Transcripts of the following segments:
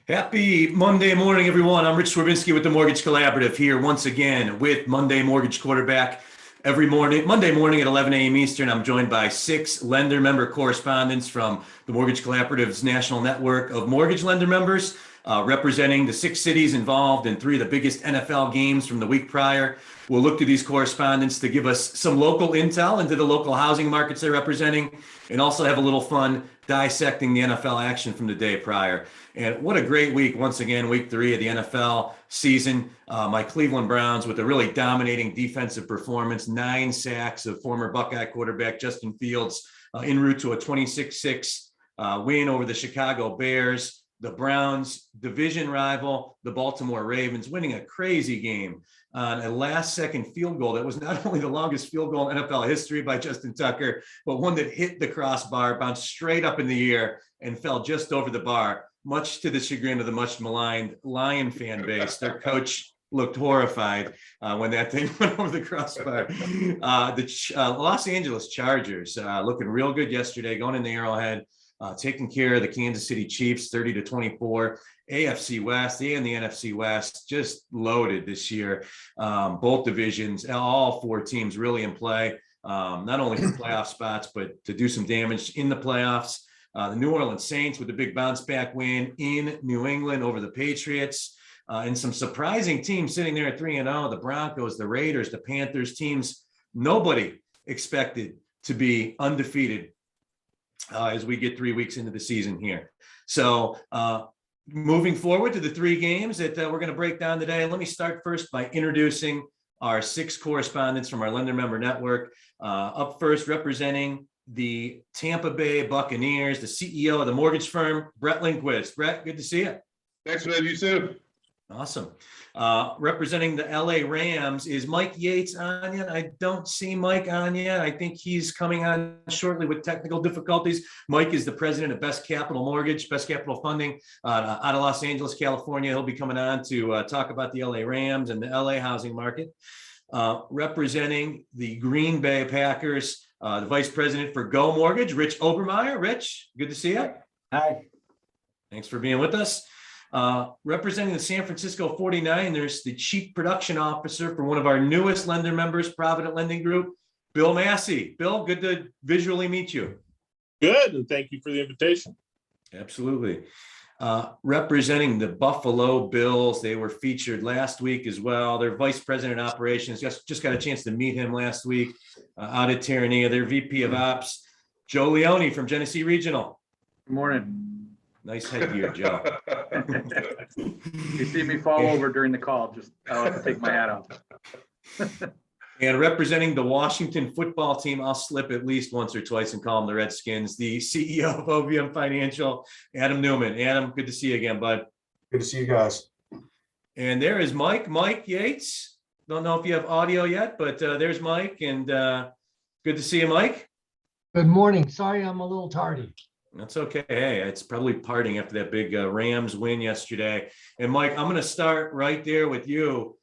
Happy Monday morning, everyone. I'm Rich Swerbinsky with the Mortgage Collaborative here once again with Monday Mortgage Quarterback every morning, Monday morning at 11 a.m. Eastern. I'm joined by 6 lender member correspondents from the Mortgage Collaborative's national network of mortgage lender members, representing the 6 cities involved in 3 of the biggest NFL games from the week prior. We'll look to these correspondents to give us some local intel into the local housing markets they're representing, and also have a little fun dissecting the NFL action from the day prior. And what a great week, once again, week 3 of the NFL season. My Cleveland Browns with a really dominating defensive performance, 9 sacks of former Buckeye quarterback Justin Fields, en route to a 26-6 win over the Chicago Bears. The Browns' division rival, the Baltimore Ravens, winning a crazy game on a last-second field goal that was not only the longest field goal in NFL history by Justin Tucker, but one that hit the crossbar, bounced straight up in the air, and fell just over the bar, much to the chagrin of the much maligned Lion fan base. Their coach looked horrified when that thing went over the crossbar. The Los Angeles Chargers looking real good yesterday, going in the Arrowhead, taking care of the Kansas City Chiefs 30-24. AFC West and the NFC West just loaded this year. Both divisions, all 4 teams really in play, not only for playoff spots, but to do some damage in the playoffs. The New Orleans Saints with a big bounce back win in New England over the Patriots, and some surprising teams sitting there at 3-0. The Broncos, the Raiders, the Panthers, teams nobody expected to be undefeated as we get 3 weeks into the season here. So moving forward to the 3 games that we're going to break down today, let me start first by introducing our 6 correspondents from our lender member network. Up first, representing the Tampa Bay Buccaneers, the CEO of the mortgage firm, Brett Lindquist. Brett, good to see you. Thanks, man. You too. Awesome. Representing the LA Rams is Mike Yates on yet. I don't see Mike on yet. I think he's coming on shortly with technical difficulties. Mike is the president of Best Capital Mortgage, Best Capital Funding out of Los Angeles, California. He'll be coming on to talk about the LA Rams and the LA housing market. Representing the Green Bay Packers, the vice president for Go Mortgage, Rich Obermeyer. Rich, good to see you. Hi. Thanks for being with us. Representing the San Francisco 49ers, the chief production officer for one of our newest lender members, Provident Lending Group, Bill Massey. Bill, good to visually meet you. Good, and thank you for the invitation. Absolutely. Representing the Buffalo Bills, they were featured last week as well. Their vice president of operations, just got a chance to meet him last week out at Terranea. Their VP of Ops, Joe Leone from Genesee Regional. Good morning. Nice headgear, Joe. You see me fall over during the call, just I'll have to take my hat off. And representing the Washington football team, I'll slip at least once or twice and call them the Redskins, the CEO of OVM Financial, Adam Newman. Adam, good to see you again, bud. Good to see you guys. And there is Mike Yates. Don't know if you have audio yet, but there's Mike, and good to see you, Mike. Good morning. Sorry, I'm a little tardy. That's okay. Hey, it's probably parting after that big Rams win yesterday. And Mike, I'm going to start right there with you.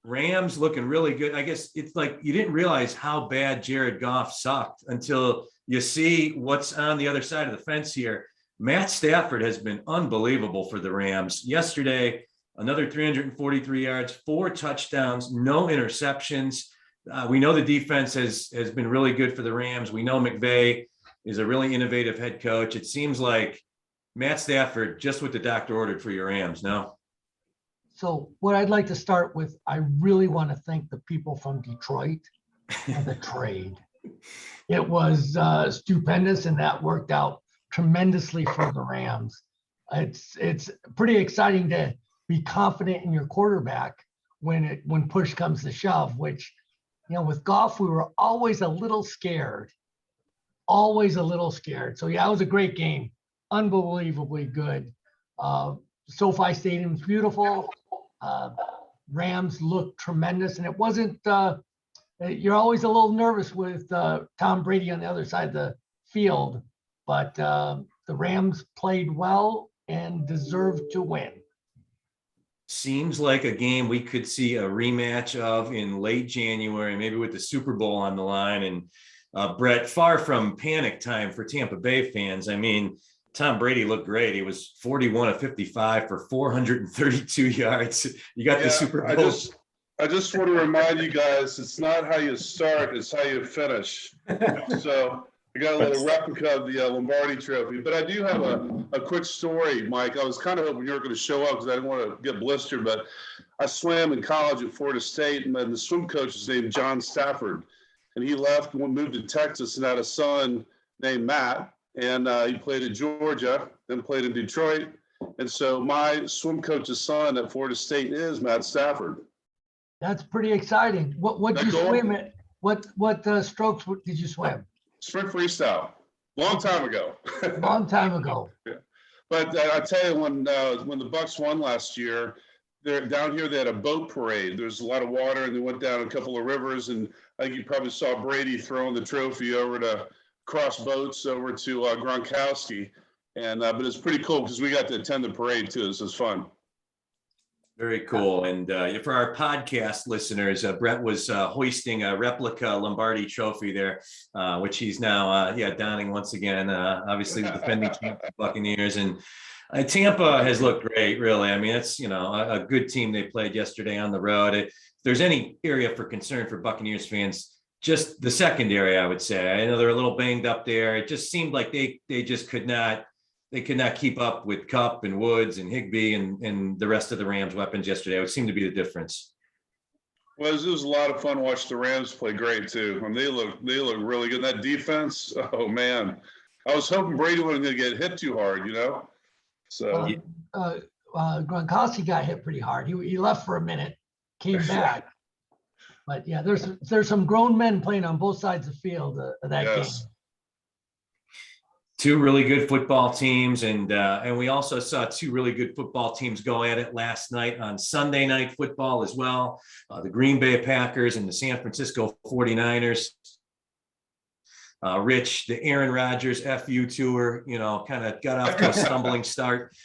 Rams looking really good. I guess it's like you didn't realize how bad Jared Goff sucked until you see what's on the other side of the fence here. Matt Stafford has been unbelievable for the Rams. Yesterday, another 343 yards, 4 touchdowns, no interceptions. We know the defense has been really good for the Rams. We know McVay is a really innovative head coach. It seems like Matt Stafford, just what the doctor ordered for your Rams, no? So what I'd like to start with, I really want to thank the people from Detroit and the trade. It was stupendous, and that worked out tremendously for the Rams. It's pretty exciting to be confident in your quarterback when push comes to shove, which, with Goff, we were always a little scared. Always a little scared. So yeah, it was a great game. Unbelievably good. SoFi Stadium's beautiful. Rams looked tremendous, and it wasn't. You're always a little nervous with Tom Brady on the other side of the field, but the Rams played well and deserved to win. Seems like a game we could see a rematch of in late January, maybe with the Super Bowl on the line. And Brett, far from panic time for Tampa Bay fans. I mean, Tom Brady looked great. He was 41 of 55 for 432 yards. You got the Super Bowl. I just want to remind you guys, it's not how you start, it's how you finish. So I got a little replica of the Lombardi Trophy. But I do have a quick story, Mike. I was kind of hoping you were going to show up because I didn't want to get blistered. But I swam in college at Florida State, and the swim coach is named John Stafford. And he left and moved to Texas and had a son named Matt. And he played at Georgia, then played in Detroit. And so my swim coach's son at Florida State is Matt Stafford. That's pretty exciting. What did you swim at? What strokes did you swim? Sprint freestyle. Long time ago. Long time ago. Yeah. But I tell you, when the Bucks won last year, they're down here. They had a boat parade. There's a lot of water, and they went down a couple of rivers. And I think you probably saw Brady throwing the trophy over to cross boats over to Gronkowski. And but it's pretty cool because we got to attend the parade too. This was fun. Very cool. And for our podcast listeners, Brett was hoisting a replica Lombardi Trophy there, which he's now, donning once again. Obviously, the defending champ Buccaneers. And Tampa has looked great, really. I mean, it's, a good team they played yesterday on the road. If there's any area for concern for Buccaneers fans, just the secondary, I would say. I know they're a little banged up there. It just seemed like they just could not keep up with Kupp and Woods and Higbee and the rest of the Rams weapons yesterday. It would seem to be the difference. Well, it was a lot of fun watching the Rams play great too. I mean, they look really good. That defense, oh man. I was hoping Brady wasn't going to get hit too hard, So Gronkowski got hit pretty hard. He left for a minute, came back. But yeah, there's some grown men playing on both sides of the field of that game. Two really good football teams, and we also saw two really good football teams go at it last night on Sunday Night Football as well. The Green Bay Packers and the San Francisco 49ers. Rich, the Aaron Rodgers FU tour, kind of got off to a stumbling start.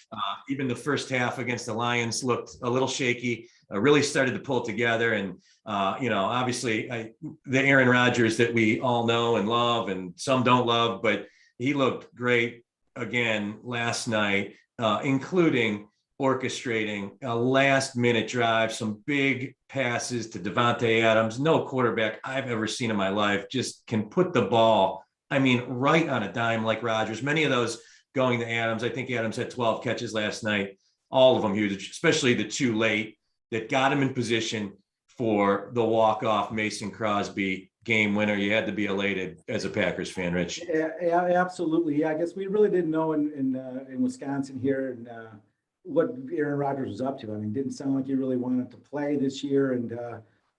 Even the first half against the Lions looked a little shaky. Really started to pull together, and obviously the Aaron Rodgers that we all know and love, and some don't love, but he looked great again last night, including orchestrating a last-minute drive, some big passes to Davante Adams. No quarterback I've ever seen in my life just can put the ball, right on a dime like Rodgers. Many of those going to Adams. I think Adams had 12 catches last night, all of them huge, especially the two late that got him in position for the walk-off Mason Crosby game winner. You had to be elated as a Packers fan, Rich. Yeah, absolutely. Yeah, I guess we really didn't know in Wisconsin here and what Aaron Rodgers was up to. Didn't sound like he really wanted to play this year, and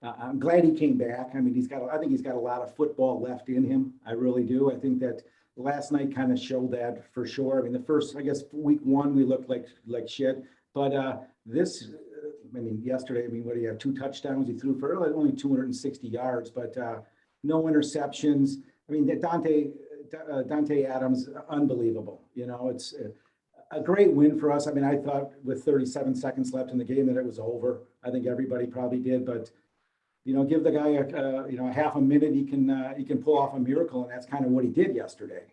I'm glad he came back. I think he's got a lot of football left in him. I really do. I think that last night kind of showed that for sure. The first, week one we looked like shit, but yesterday, what do you have? 2 touchdowns. He threw for only 260 yards, but no interceptions. Dante Adams, unbelievable. It's a great win for us. I mean, I thought with 37 seconds left in the game that it was over. I think everybody probably did, but give the guy a half a minute, he can pull off a miracle, and that's kind of what he did yesterday.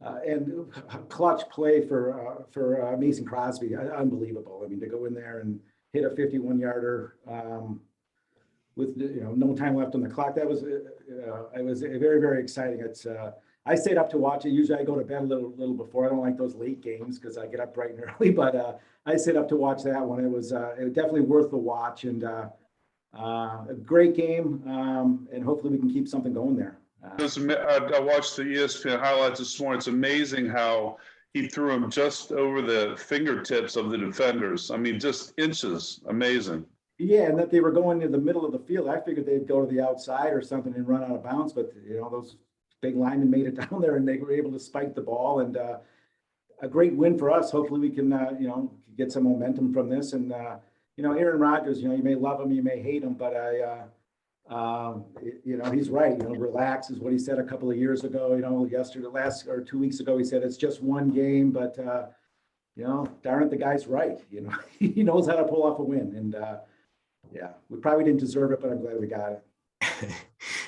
And clutch play for Mason Crosby, unbelievable. I mean, to go in there and hit a 51-yarder with no time left on the clock, it was very, very exciting. I stayed up to watch it. Usually I go to bed a little before. I don't like those late games because I get up bright and early, but I stayed up to watch that one. It was definitely worth the watch, and a great game, and hopefully we can keep something going there. I watched the ESPN highlights this morning. It's amazing how he threw him just over the fingertips of the defenders. I mean, just inches. Amazing. Yeah, and that they were going to the middle of the field. I figured they'd go to the outside or something and run out of bounds, but those big linemen made it down there and they were able to spike the ball, and a great win for us. Hopefully we can get some momentum from this. And Aaron Rodgers, you may love him, you may hate him, but he's right. Relax is what he said a couple of years ago. Last 2 weeks ago, he said it's just one game, but darn it, the guy's right. He knows how to pull off a win, and we probably didn't deserve it, but I'm glad we got it.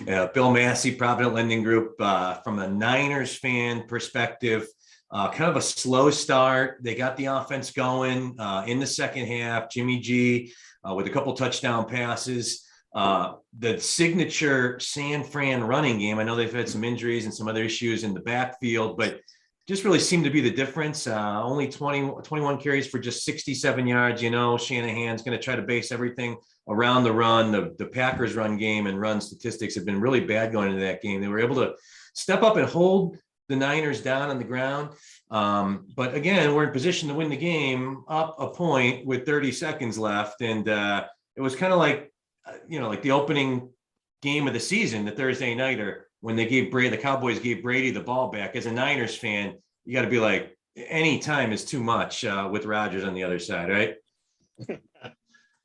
Yeah, Bill Massey, Provident Lending Group, from a Niners fan perspective, kind of a slow start. They got the offense going in the second half. Jimmy G with a couple touchdown passes. The signature San Fran running game. I know they've had some injuries and some other issues in the backfield, but just really seemed to be the difference. Only 21 carries for just 67 yards. Shanahan's going to try to base everything around the run. The Packers run game and run statistics have been really bad going into that game. They were able to step up and hold the Niners down on the ground. But again, we're in position to win the game up a point with 30 seconds left. And it was kind of like, like the opening game of the season, the Thursday nighter, when the Cowboys gave Brady the ball back. As a Niners fan, you got to be like, any time is too much with Rodgers on the other side, right?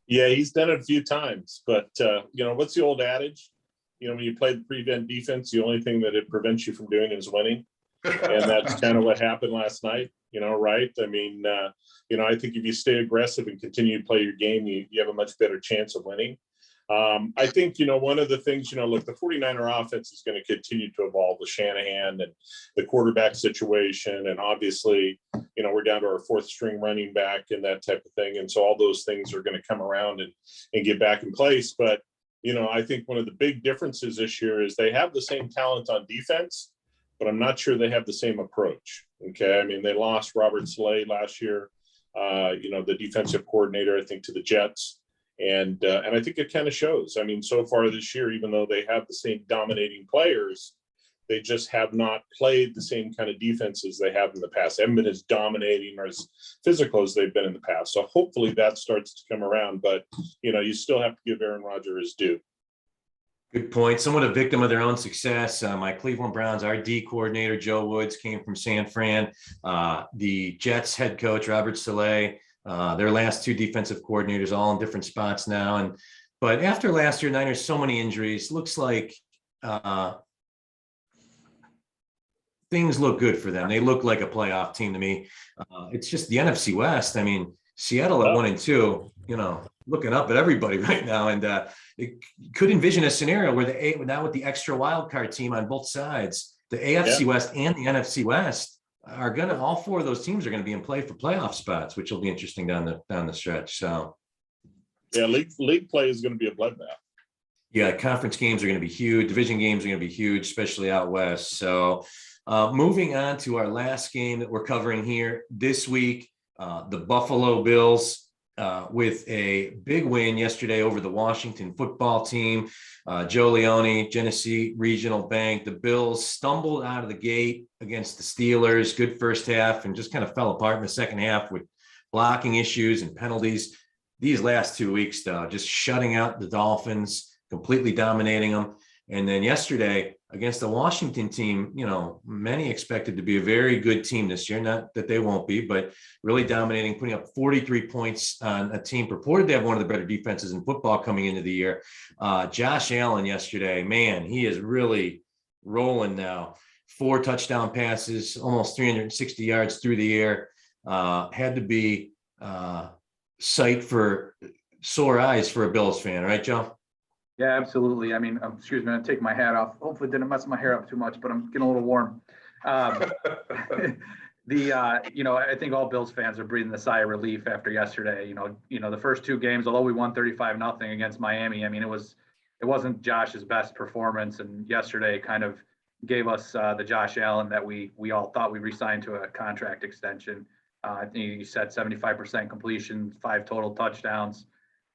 Yeah, he's done it a few times, but what's the old adage? When you play the prevent defense, the only thing that it prevents you from doing is winning. And that's kind of what happened last night, right? I mean, I think if you stay aggressive and continue to play your game, you have a much better chance of winning. I think, one of the things, look, the 49er offense is going to continue to evolve with Shanahan and the quarterback situation. And obviously, we're down to our fourth string running back and that type of thing. And so all those things are going to come around and get back in place. But, I think one of the big differences this year is they have the same talent on defense, but I'm not sure they have the same approach. Okay. I mean, they lost Robert Saleh last year, the defensive coordinator, I think, to the Jets. And I think it kind of shows. I mean, so far this year, even though they have the same dominating players, they just have not played the same kind of defenses they have in the past. They haven't been as dominating or as physical as they've been in the past. So hopefully that starts to come around. But, you still have to give Aaron Rodgers his due. Good point. Somewhat a victim of their own success. My Cleveland Browns RD coordinator, Joe Woods, came from San Fran. The Jets head coach, Robert Saleh, their last two defensive coordinators, all in different spots now. But after last year, Niners, so many injuries, looks like things look good for them. They look like a playoff team to me. It's just the NFC West. I mean, Seattle at 1-2, looking up at everybody right now. And it could envision a scenario where now with the extra wild card team on both sides, the AFC West and the NFC West are all four of those teams are going to be in play for playoff spots, which will be interesting down the stretch. So yeah, league play is going to be a bloodbath. Yeah, conference games are going to be huge. Division games are going to be huge, especially out west. So moving on to our last game that we're covering here this week, the Buffalo Bills with a big win yesterday over the Washington football team. Joe Leone, Genesee Regional Bank. The Bills stumbled out of the gate against the Steelers. Good first half and just kind of fell apart in the second half with blocking issues and penalties. These last 2 weeks, though, just shutting out the Dolphins, completely dominating them. And then yesterday against the Washington team, many expected to be a very good team this year. Not that they won't be, but really dominating, putting up 43 points on a team purported to have one of the better defenses in football coming into the year. Josh Allen yesterday, man, he is really rolling now. 4 touchdown passes, almost 360 yards through the air. had to be sight for sore eyes for a Bills fan, right, Joe? Yeah, absolutely. I mean, excuse me, I'm taking my hat off. Hopefully it didn't mess my hair up too much, but I'm getting a little warm. I think all Bills fans are breathing a sigh of relief after yesterday. The first two games, although we won 35-0 against Miami, I mean, it wasn't Josh's best performance, and yesterday kind of gave us the Josh Allen that we all thought we re-signed to a contract extension. I think he said 75% completion, 5 total touchdowns.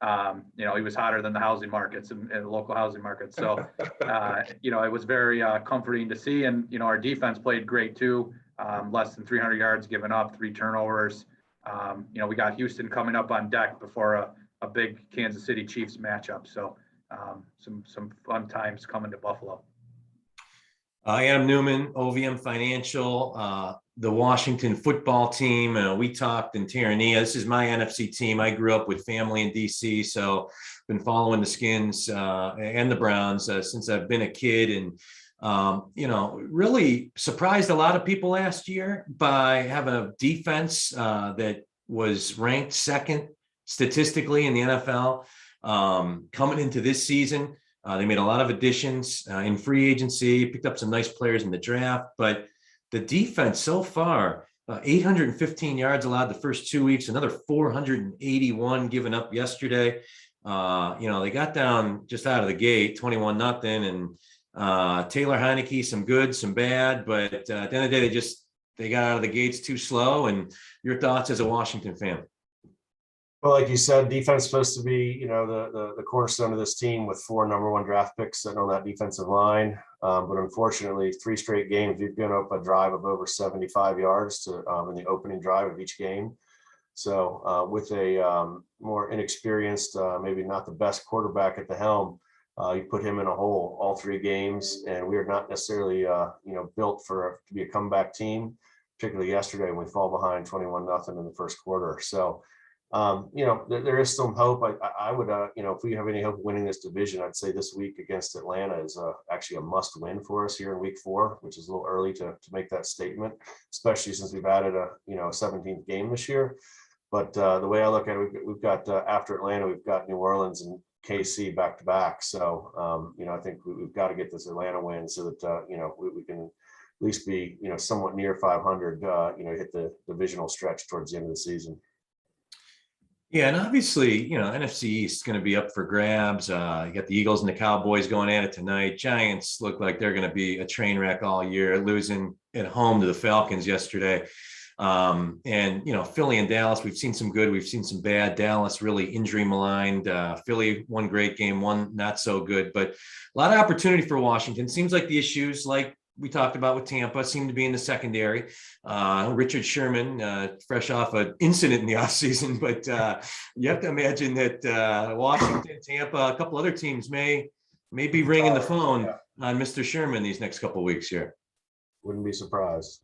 He was hotter than the housing markets and local housing markets. So, it was very comforting to see. And, our defense played great too. Less than 300 yards given up, 3 turnovers. We got Houston coming up on deck before a big Kansas City Chiefs matchup. So some fun times coming to Buffalo. Adam Newman, OVM Financial, the Washington football team. We talked in Terranea. This is my NFC team. I grew up with family in DC, so been following the Skins and the Browns since I've been a kid. And really surprised a lot of people last year by having a defense that was ranked second statistically in the NFL coming into this season. They made a lot of additions in free agency, picked up some nice players in the draft, but the defense so far, 815 yards allowed the first 2 weeks, another 481 given up yesterday. They got down just out of the gate, 21-0, and Taylor Heineke, some good, some bad, but at the end of the day, they got out of the gates too slow. And your thoughts as a Washington fan? Well, like you said, defense is supposed to be, the cornerstone of this team with 4 number 1 draft picks sitting on that defensive line. But unfortunately, 3 straight games, we've given up a drive of over 75 yards in the opening drive of each game. So with a more inexperienced, maybe not the best quarterback at the helm, you put him in a hole all 3 games, and we are not necessarily, built to be a comeback team, particularly yesterday when we fall behind 21-0 in the first quarter. So, there is some hope. I would, if we have any hope of winning this division, I'd say this week against Atlanta is actually a must win for us here in week 4, which is a little early to make that statement, especially since we've added a 17th game this year. But the way I look at it, we've got after Atlanta, we've got New Orleans and KC back to back. So, I think we've got to get this Atlanta win so that, we can at least be, somewhat near 500, hit the divisional stretch towards the end of the season. Yeah, and obviously, NFC East is going to be up for grabs. You got the Eagles and the Cowboys going at it tonight. Giants look like they're going to be a train wreck all year, losing at home to the Falcons yesterday. And, Philly and Dallas, we've seen some good, we've seen some bad. Dallas really injury maligned. Philly, one great game, one not so good, but a lot of opportunity for Washington. Seems like the issues like we talked about with Tampa seem to be in the secondary. Richard Sherman, fresh off an incident in the offseason, but you have to imagine that Washington, Tampa, a couple other teams may be ringing the phone on Mr. Sherman these next couple of weeks here. Wouldn't be surprised.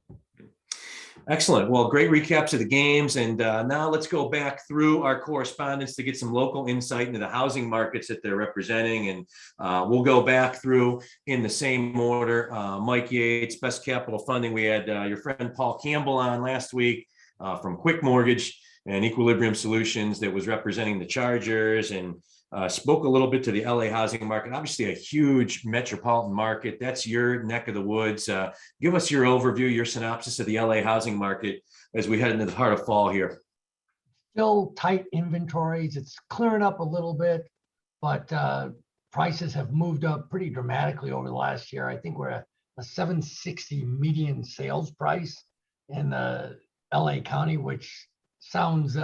Excellent. Well, great recaps of the games. And now let's go back through our correspondence to get some local insight into the housing markets that they're representing. And we'll go back through in the same order. Mike Yates, Best Capital Funding. We had your friend Paul Campbell on last week from Quick Mortgage and Equilibrium Solutions that was representing the Chargers, and spoke a little bit to the LA housing market. Obviously a huge metropolitan market. That's your neck of the woods. Give us your overview, your synopsis of the LA housing market as we head into the heart of fall here. Still tight inventories. It's clearing up a little bit, but prices have moved up pretty dramatically over the last year. I think we're at a 760 median sales price in the LA County, which sounds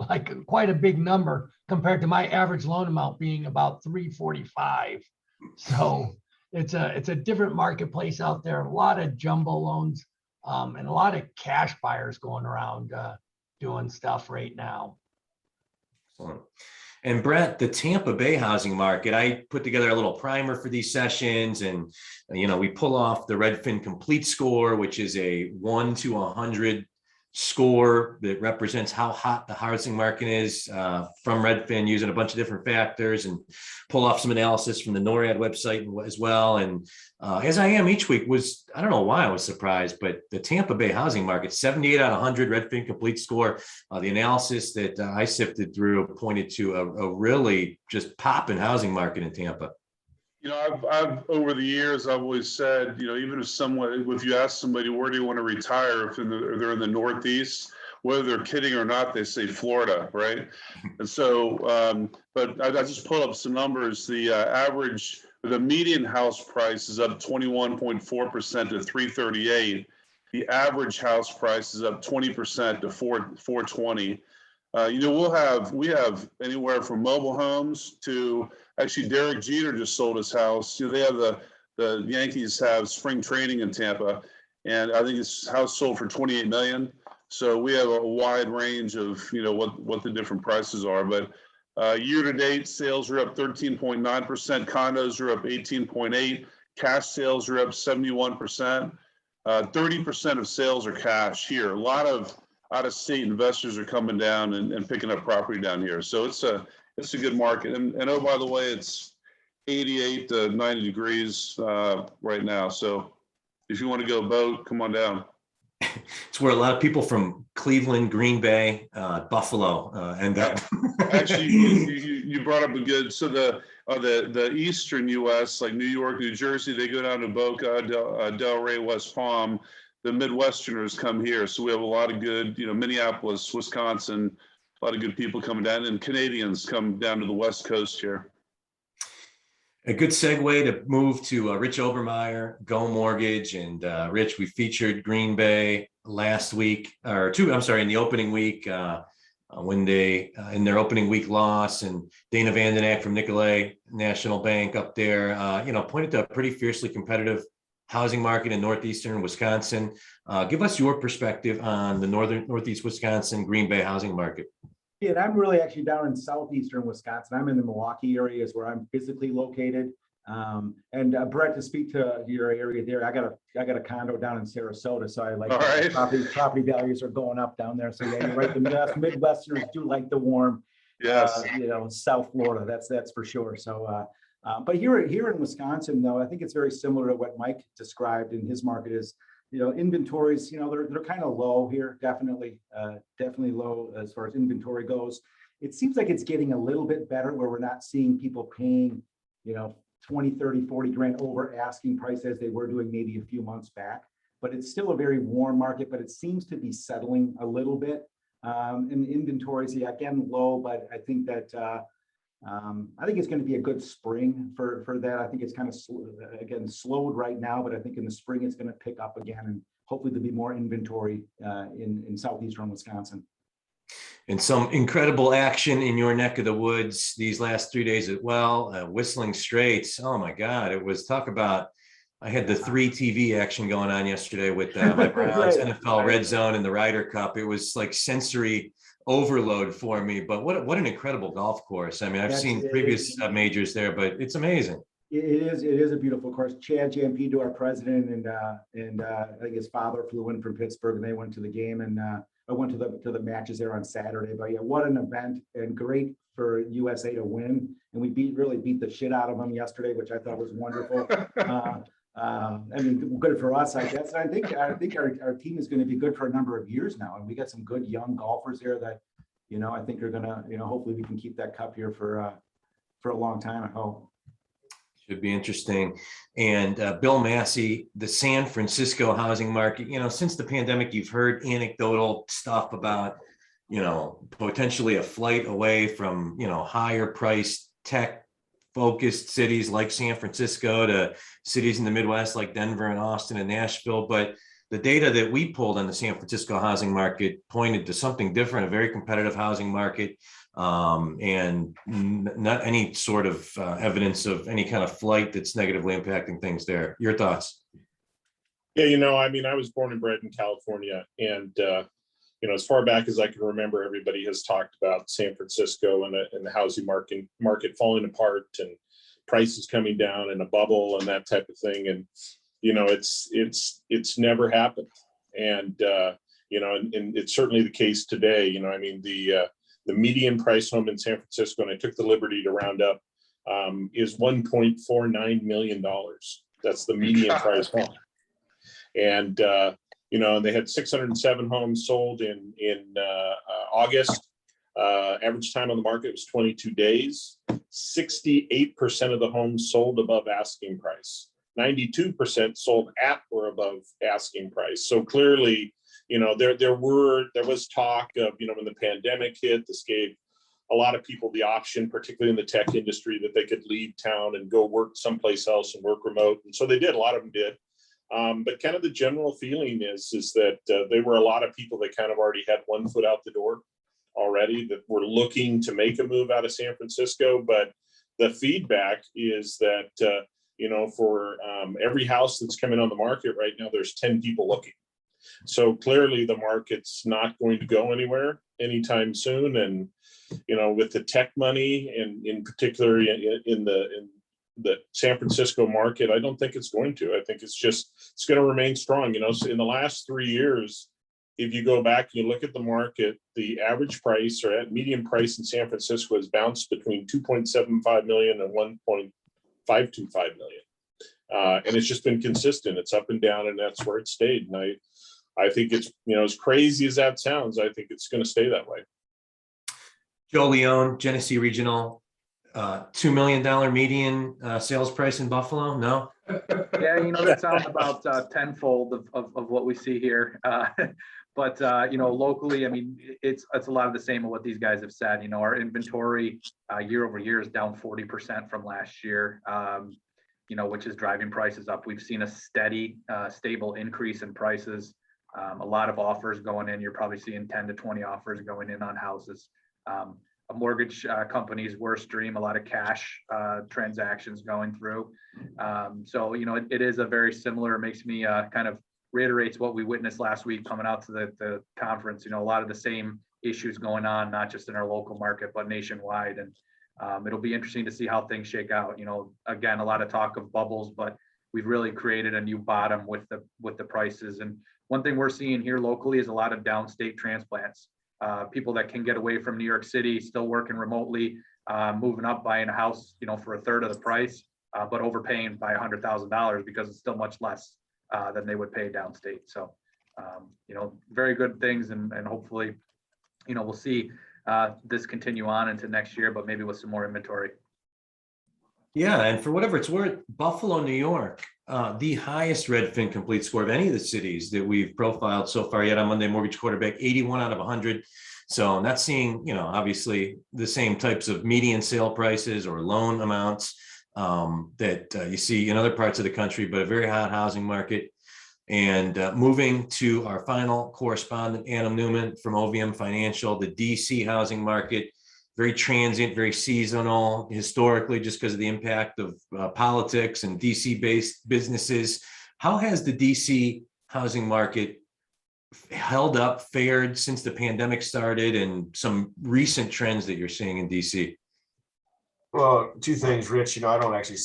like quite a big number compared to my average loan amount being about 345. So it's a different marketplace out there. A lot of jumbo loans and a lot of cash buyers going around doing stuff right now. Excellent. And Brett, the Tampa Bay housing market, I put together a little primer for these sessions, and we pull off the Redfin Complete Score, which is a 1 to 100 score that represents how hot the housing market is from Redfin, using a bunch of different factors, and pull off some analysis from the NORAD website as well. And as I am each week, I don't know why I was surprised, but the Tampa Bay housing market, 78 out of 100 Redfin complete score. The analysis that I sifted through pointed to a really just popping housing market in Tampa. I've over the years, I've always said, even if you ask somebody, where do you want to retire, if they're in the Northeast, whether they're kidding or not, they say Florida, right? And so, but I just pulled up some numbers. The median house price is up 21.4% to 338. The average house price is up 20% to 420. We have anywhere from mobile homes to, actually Derek Jeter just sold his house. They have the Yankees have spring training in Tampa, and I think his house sold for 28 million. So we have a wide range of what the different prices are. But year to date, sales are up 13.9%. Condos are up 18.8%. Cash sales are up 71%. 30% of sales are cash here. A lot of out-of-state investors are coming down and picking up property down here. So it's a good market. And oh, by the way, it's 88 to 90 degrees right now. So if you want to go boat, come on down. It's where a lot of people from Cleveland, Green Bay, Buffalo end up. Actually, you brought up a good. So the eastern U.S., like New York, New Jersey, they go down to Boca, Delray, West Palm. The Midwesterners come here, so we have a lot of good, Minneapolis, Wisconsin, a lot of good people coming down, and Canadians come down to the West Coast here. A good segue to move to Rich Obermeyer, Go Mortgage. And Rich, we featured Green Bay last week, in the opening week, when they, in their opening week loss, and Dana Vandenack from Nicolay National Bank up there, pointed to a pretty fiercely competitive housing market in northeastern Wisconsin. Give us your perspective on the northeast Wisconsin, Green Bay housing market. Yeah, and I'm really actually down in southeastern Wisconsin. I'm in the Milwaukee area is where I'm physically located. And Brett, to speak to your area there, I got a condo down in Sarasota, so I like property values are going up down there. So yeah, you're right. The Midwesterners do like the warm, yes, South Florida. That's for sure. So, but here in Wisconsin, though, I think it's very similar to what Mike described in his market is. Inventories, they're kind of low here, definitely low as far as inventory goes. It seems like it's getting a little bit better where we're not seeing people paying, 20, 30, 40 grand over asking price as they were doing maybe a few months back. But it's still a very warm market, but it seems to be settling a little bit. And the inventories, again, low, but I think that I think it's going to be a good spring for that. I think it's kind of slowed right now, but I think in the spring it's going to pick up again, and hopefully there'll be more inventory in southeastern Wisconsin. And some incredible action in your neck of the woods these last 3 days as well. Whistling Straits. Oh my God, it was talk about. I had the 3 TV action going on yesterday with my Browns, NFL Red Zone, and the Ryder Cup. It was like sensory overload for me, but what an incredible golf course. I mean, I've seen previous majors there, but it's amazing. It is a beautiful course. Chad Jampido, our president, and I think his father flew in from Pittsburgh, and they went to the game, and I went to the matches there on Saturday. But yeah, what an event, and great for USA to win, and we really beat the shit out of them yesterday, which I thought was wonderful. I mean, good for us, I guess. I think our team is going to be good for a number of years now, and we got some good young golfers there that, I think are going to, hopefully we can keep that cup here for a long time. I hope. Should be interesting. And Bill Massey, the San Francisco housing market. Since the pandemic, you've heard anecdotal stuff about, potentially a flight away from, higher priced tech focused cities like San Francisco to cities in the Midwest like Denver and Austin and Nashville. But the data that we pulled on the San Francisco housing market pointed to something different, a very competitive housing market, and not any sort of evidence of any kind of flight that's negatively impacting things there. Your thoughts? Yeah, I was born and bred in California, and as far back as I can remember, everybody has talked about San Francisco and the housing market falling apart and prices coming down and a bubble and that type of thing. And, it's never happened. And, and it's certainly the case today. I mean, the median price home in San Francisco, and I took the liberty to round up, is $1.49 million. That's the median price home. And, they had 607 homes sold in August. Average time on the market was 22 days. 68% of the homes sold above asking price. 92% sold at or above asking price. So clearly, there was talk of, when the pandemic hit, this gave a lot of people the option, particularly in the tech industry, that they could leave town and go work someplace else and work remote. And so they did, a lot of them did. But kind of the general feeling is that there were a lot of people that kind of already had one foot out the door already, that were looking to make a move out of San Francisco. But the feedback is that, for every house that's coming on the market right now, there's 10 people looking. So clearly the market's not going to go anywhere anytime soon. And, with the tech money, and in particular in the San Francisco market, I don't think it's going to. I think it's going to remain strong. So in the last 3 years, if you go back and you look at the market, the average price or at median price in San Francisco has bounced between 2.75 million and 1.525 million. And it's just been consistent. It's up and down, and that's where it stayed. And I think it's, as crazy as that sounds, I think it's going to stay that way. Joe Leone, Genesee Regional, $2 million median sales price in Buffalo? No? Yeah, that sounds about tenfold of what we see here. But locally, I mean, it's a lot of the same of what these guys have said. Our inventory year over year is down 40% from last year, which is driving prices up. We've seen a steady, stable increase in prices. A lot of offers going in. You're probably seeing 10 to 20 offers going in on houses. A mortgage company's worst dream, a lot of cash transactions going through. So, it is a very similar, makes me kind of reiterates what we witnessed last week coming out to the conference. A lot of the same issues going on, not just in our local market, but nationwide. And it'll be interesting to see how things shake out. Again, a lot of talk of bubbles, but we've really created a new bottom with the prices. And one thing we're seeing here locally is a lot of downstate transplants. People that can get away from New York City, still working remotely, moving up, buying a house, for a third of the price, but overpaying by $100,000 because it's still much less than they would pay downstate. So, very good things, and hopefully, we'll see this continue on into next year, but maybe with some more inventory. Yeah, and for whatever it's worth, Buffalo, New York, the highest Redfin complete score of any of the cities that we've profiled so far yet on Monday Mortgage Quarterback, 81 out of 100. So not seeing, obviously the same types of median sale prices or loan amounts that you see in other parts of the country, but a very hot housing market. And moving to our final correspondent, Adam Newman from OVM Financial, the DC housing market, very transient, very seasonal, historically, just because of the impact of politics and DC-based businesses. How has the DC housing market held up, fared since the pandemic started, and some recent trends that you're seeing in DC? Well, two things, Rich. I don't actually,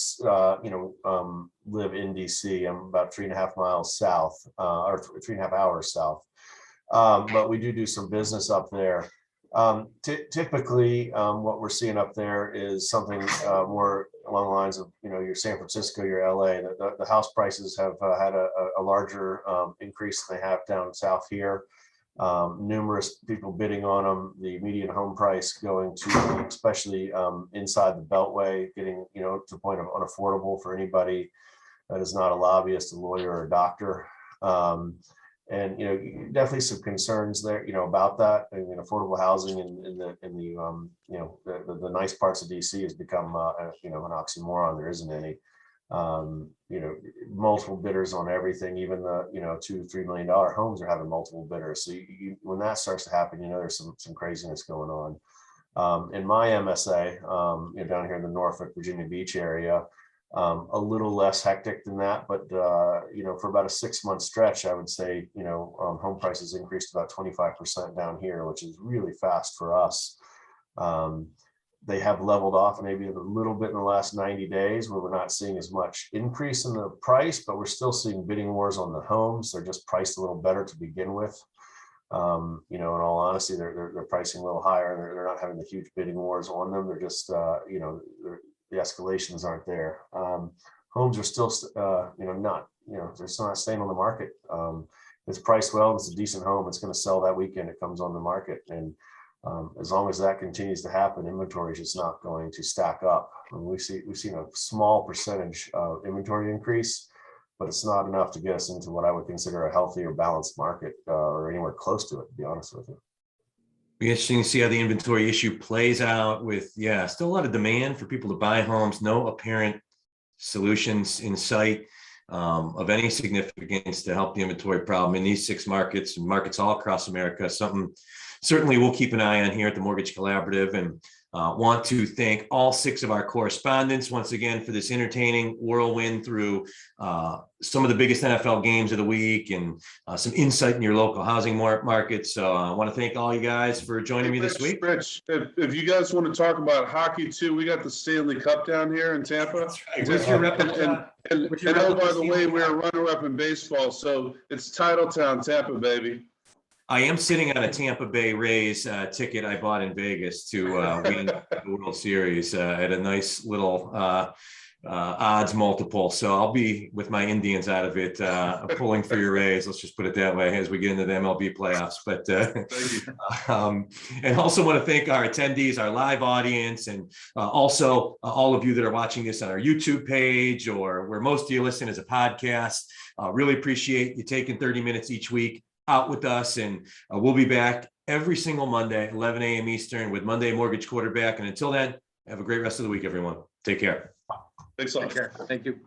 live in DC. I'm about 3.5 miles south, or 3.5 hours south. But we do some business up there. Typically, what we're seeing up there is something more along the lines of, your San Francisco, your LA. The house prices have had a larger increase than they have down south here. Numerous people bidding on them. The median home price going to, especially inside the Beltway, getting to the point of unaffordable for anybody that is not a lobbyist, a lawyer, or a doctor. And definitely some concerns there, about that. I mean, affordable housing in the nice parts of DC has become an oxymoron. There isn't any. Multiple bidders on everything. Even the $2-3 million homes are having multiple bidders. So when that starts to happen, there's some craziness going on. In my MSA, down here in the Norfolk, Virginia Beach area. A little less hectic than that, but for about a 6-month stretch, I would say home prices increased about 25% down here, which is really fast for us. They have leveled off maybe a little bit in the last 90 days, where we're not seeing as much increase in the price, but we're still seeing bidding wars on the homes. They're just priced a little better to begin with. You know, in all honesty, they're pricing a little higher, and they're not having the huge bidding wars on them. They're just, you know, the escalations aren't there. Homes are still, you know, not, you know, they're still not staying on the market. It's priced well. It's a decent home. It's going to sell that weekend. It comes on the market, and as long as that continues to happen, inventory is just not going to stack up. And we've seen a small percentage of inventory increase, but it's not enough to get us into what I would consider a healthy or balanced market, or anywhere close to it, to be honest with you. Be interesting to see how the inventory issue plays out with, still a lot of demand for people to buy homes, no apparent solutions in sight of any significance to help the inventory problem in these 6 markets and markets all across America. Something certainly we'll keep an eye on here at the Mortgage Collaborative, and want to thank all 6 of our correspondents once again for this entertaining whirlwind through some of the biggest NFL games of the week and some insight in your local housing market. So I want to thank all you guys for joining me this week. Rich, if you guys want to talk about hockey too, we got the Stanley Cup down here in Tampa. That's right. Where's your rep? And oh, by the way, we're a runner-up in baseball, so it's Titletown, Tampa, baby. I am sitting on a Tampa Bay Rays ticket I bought in Vegas to win the World Series at a nice little odds multiple. So I'll be with my Indians out of it, pulling for your Rays. Let's just put it that way as we get into the MLB playoffs. But and also want to thank our attendees, our live audience, and also all of you that are watching this on our YouTube page or where most of you listen as a podcast. Really appreciate you taking 30 minutes each week out with us, and we'll be back every single Monday, 11 a.m. Eastern with Monday Mortgage Quarterback. And until then, have a great rest of the week, everyone. Take care. Thanks a lot. Take care. Thank you.